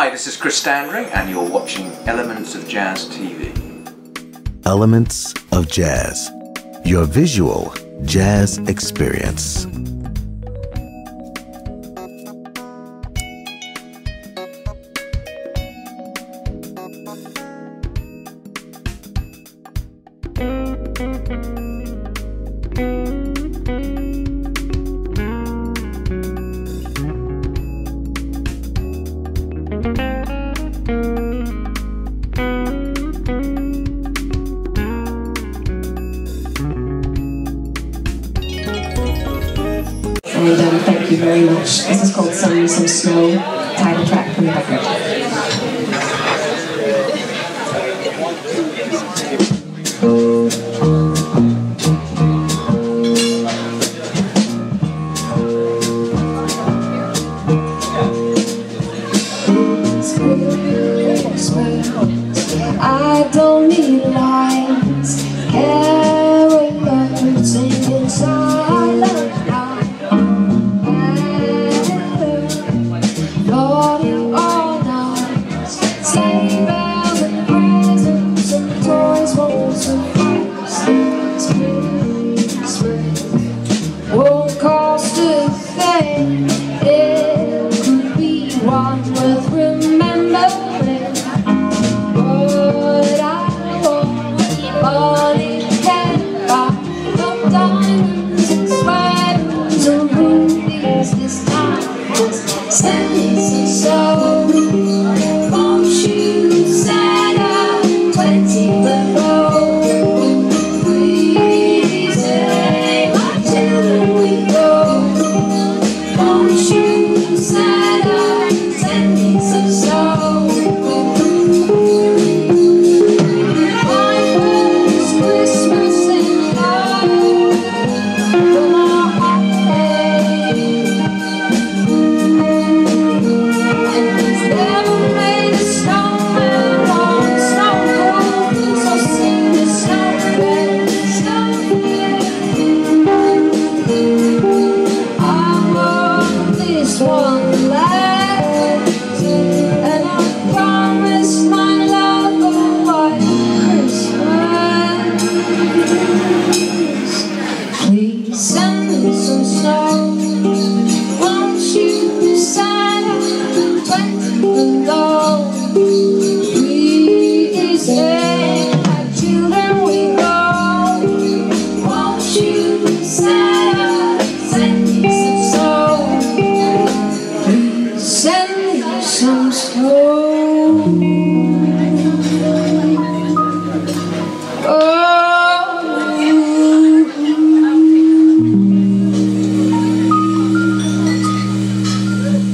Hi, this is Chris Standring, and you're watching Elements of Jazz TV. Elements of Jazz, your visual jazz experience. And thank you very much. This is called Send Me Some Snow, title track from the record. I don't need lights, carry on singing silent. Floating all night, sleigh bells and presents and toys won't suffice. Christmas won't cost a thing. It could be one worth remembering. What I want, money can buy. No diamonds and sweaters and rubies this time. Send me some soul. Won't you set up 20 below? Please say my children we go. Won't you set up? Send me some soul. My first Christmas in love. From our holiday. And he's never made a snowman on snow cold. So sing the snowman, snowman. I want this one last, and I promise my love a white Christmas. Please send me some snow. Won't you sign up 20 below? Please say my children we go. Won't you sign up? Send me some snow. Please send me some snow.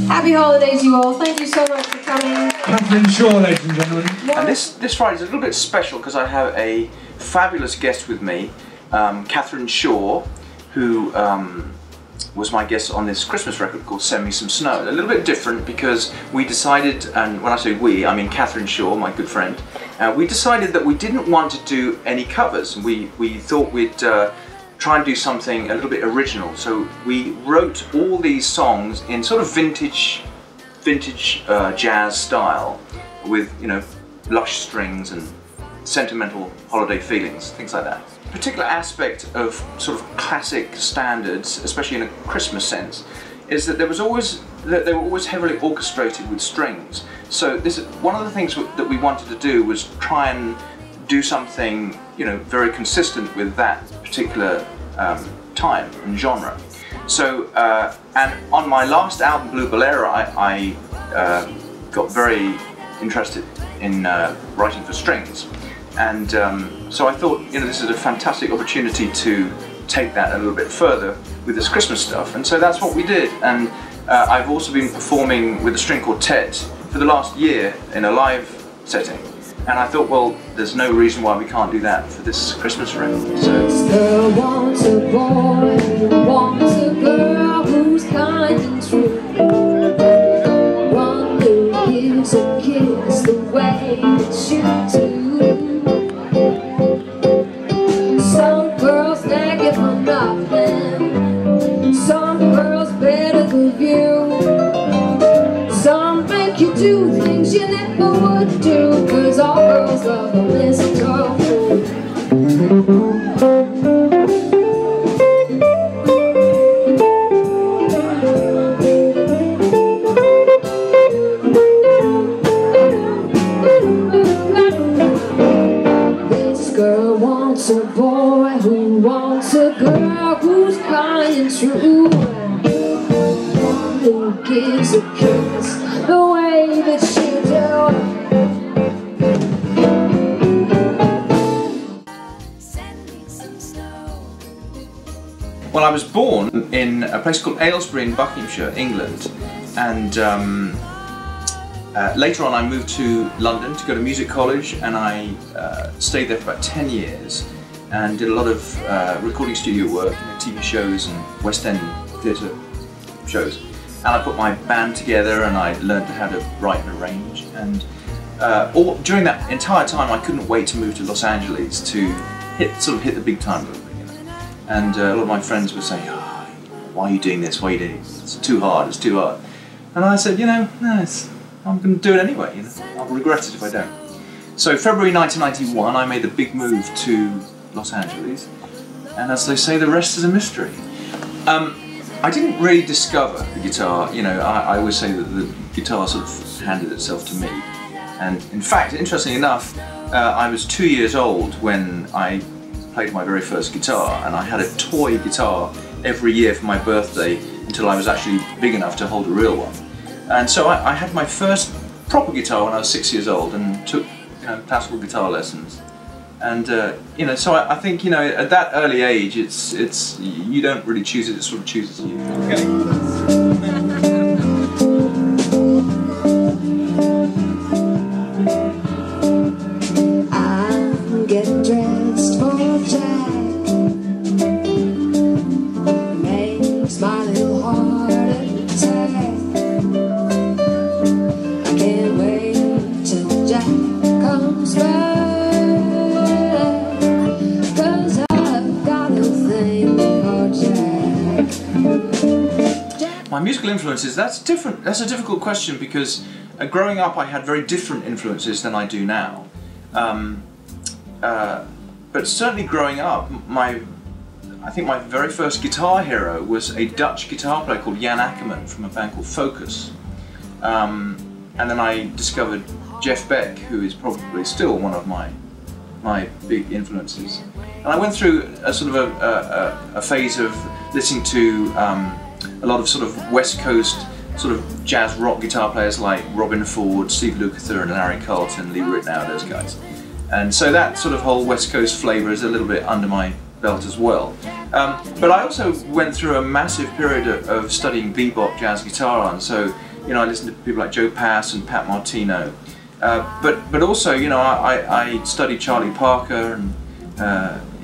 Happy holidays, you all. Thank you so much for coming. Catherine Shaw, ladies and gentlemen. And this Friday is a little bit special because I have a fabulous guest with me, Catherine Shaw, who was my guest on this Christmas record called Send Me Some Snow. A little bit different because we decided, and when I say we, I mean Catherine Shaw, my good friend, we decided that we didn't want to do any covers. We thought we'd try and do something a little bit original. So we wrote all these songs in sort of vintage jazz style with, you know, lush strings and sentimental holiday feelings, things like that. A particular aspect of sort of classic standards, especially in a Christmas sense, is that they were always heavily orchestrated with strings. So one of the things that we wanted to do was try and do something, you know, very consistent with that particular time and genre. So, and on my last album, Blue Bolero, I got very interested in writing for strings, and so I thought, you know, this is a fantastic opportunity to take that a little bit further with this Christmas stuff, and so that's what we did. And I've also been performing with a string quartet for the last year in a live setting, and I thought, well, there's no reason why we can't do that for this Christmas record. So. This girl wants a boy, wants a girl who's kind and true. One who gives a kiss the way that you do. Some girls nag you for nothing. Some girls better than you. Some make you do things things you never would do, 'cause all girls love a mistletoe. This girl wants a boy who wants a girl who's kind and true, one who gives a kiss the way that she do. Well, I was born in a place called Aylesbury in Buckinghamshire, England, and later on I moved to London to go to music college, and I stayed there for about 10 years and did a lot of recording studio work, TV shows and West End theatre shows. And I put my band together and I learned how to write and arrange, and during that entire time I couldn't wait to move to Los Angeles to hit the big time a little bit, you know. And a lot of my friends would say, oh, why are you doing this, why are you doing it? It's too hard, it's too hard. And I said, you know, no, I'm going to do it anyway, you know. I'll regret it if I don't. So February 1991 I made the big move to Los Angeles, and as they say, the rest is a mystery. I didn't really discover the guitar, you know. I always say that the guitar sort of handed itself to me. And in fact, interestingly enough, I was 2 years old when I played my very first guitar, and I had a toy guitar every year for my birthday until I was actually big enough to hold a real one. And so I had my first proper guitar when I was 6 years old and took, you know, classical guitar lessons. And you know, so I think, you know, at that early age, it's you don't really choose it; it sort of chooses you. Okay. I'm getting dressed for Jack. Makes my little heart attack. I can't wait till Jack comes back. My musical influences, that's different. That's a difficult question, because growing up I had very different influences than I do now. But certainly growing up, I think my very first guitar hero was a Dutch guitar player called Jan Akkerman from a band called Focus. And then I discovered Jeff Beck, who is probably still one of my big influences. And I went through a sort of a phase of listening to a lot of sort of West Coast sort of jazz rock guitar players like Robin Ford, Steve Lukather and Larry Carlton, Lee Ritenour, those guys. And so that sort of whole West Coast flavour is a little bit under my belt as well. But I also went through a massive period of studying bebop jazz guitar, and so, you know, I listened to people like Joe Pass and Pat Martino. But also, you know, I studied Charlie Parker, and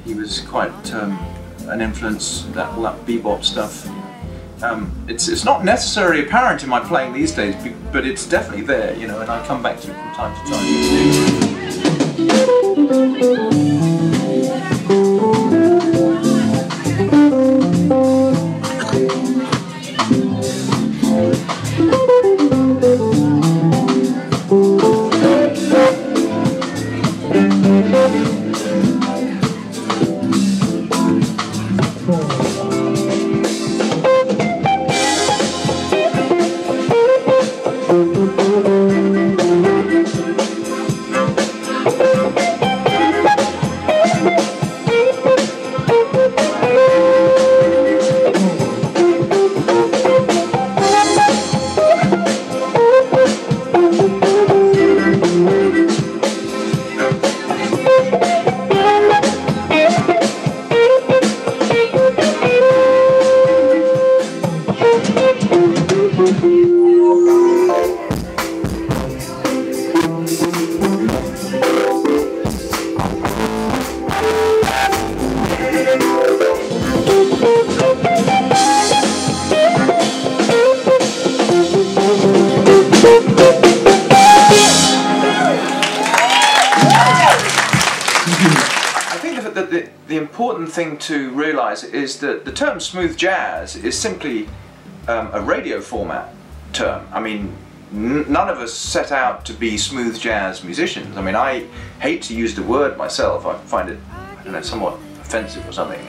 he was quite an influence, all that bebop stuff. It's not necessarily apparent in my playing these days, but it's definitely there, you know, and I come back to it from time to time. The important thing to realise is that the term smooth jazz is simply a radio format term. I mean, none of us set out to be smooth jazz musicians. I mean, I hate to use the word myself. I find it, I don't know, somewhat offensive or something.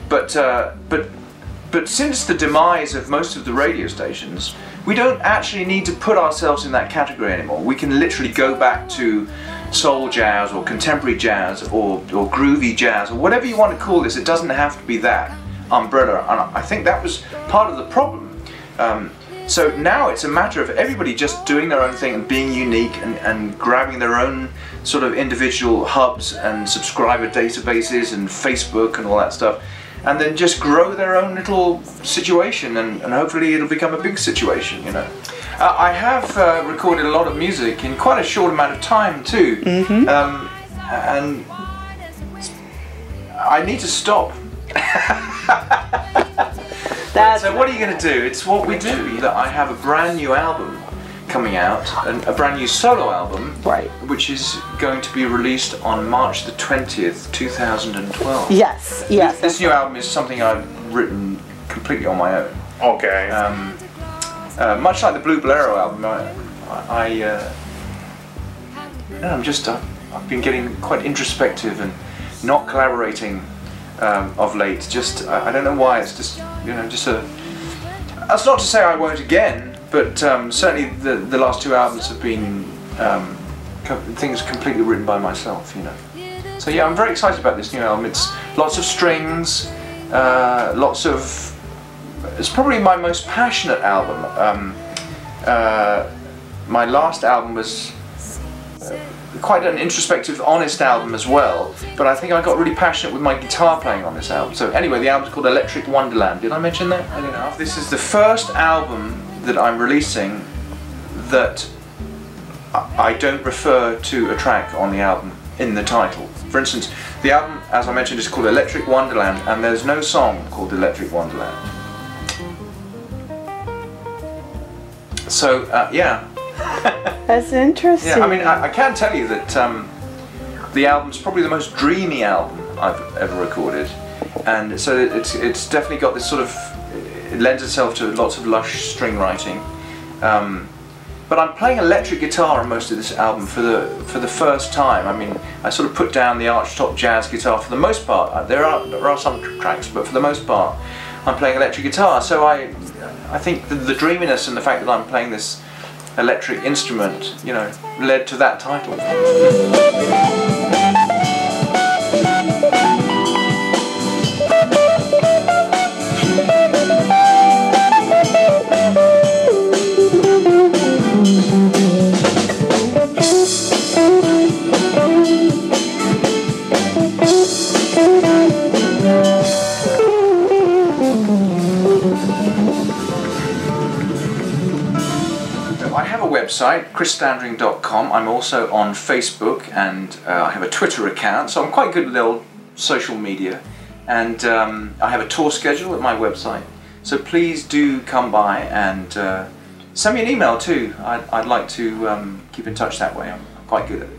But since the demise of most of the radio stations, we don't actually need to put ourselves in that category anymore. We can literally go back to soul jazz or contemporary jazz or groovy jazz or whatever you want to call this. It doesn't have to be that umbrella, and I think that was part of the problem. So now it's a matter of everybody just doing their own thing and being unique and grabbing their own sort of individual hubs and subscriber databases and Facebook and all that stuff, and then just grow their own little situation, and hopefully it'll become a big situation, you know. I have recorded a lot of music in quite a short amount of time too, and I need to stop. So what are you going to do? It's what we do. That I have a brand new album coming out, a brand new solo album, right, which is going to be released on March the 20th, 2012. Yes, yes. This new album is something I've written completely on my own. Okay. Much like the Blue Bolero album, I've been getting quite introspective and not collaborating of late. Just I don't know why. It's just, you know, just a. That's not to say I won't again, but certainly the last two albums have been things completely written by myself, you know. So yeah, I'm very excited about this new album. It's lots of strings, lots of. It's probably my most passionate album. My last album was quite an introspective, honest album as well, but I think I got really passionate with my guitar playing on this album. So anyway, the album's called Electric Wonderland. Did I mention that? I don't know. This is the first album that I'm releasing that I don't refer to a track on the album in the title. For instance, the album, as I mentioned, is called Electric Wonderland, and there's no song called Electric Wonderland. So, yeah. That's interesting. Yeah, I mean, I can tell you that the album's probably the most dreamy album I've ever recorded, and so it's definitely got this sort of, it lends itself to lots of lush string writing. But I'm playing electric guitar on most of this album for the first time. I mean, I sort of put down the archtop jazz guitar for the most part. There are some tracks, but for the most part, I'm playing electric guitar. So I think the dreaminess and the fact that I'm playing this electric instrument, you know, led to that title. I have a website, chrisstandring.com. I'm also on Facebook, and I have a Twitter account, so I'm quite good with the old social media. And I have a tour schedule at my website, so please do come by and send me an email too. I'd like to keep in touch that way. I'm quite good at it.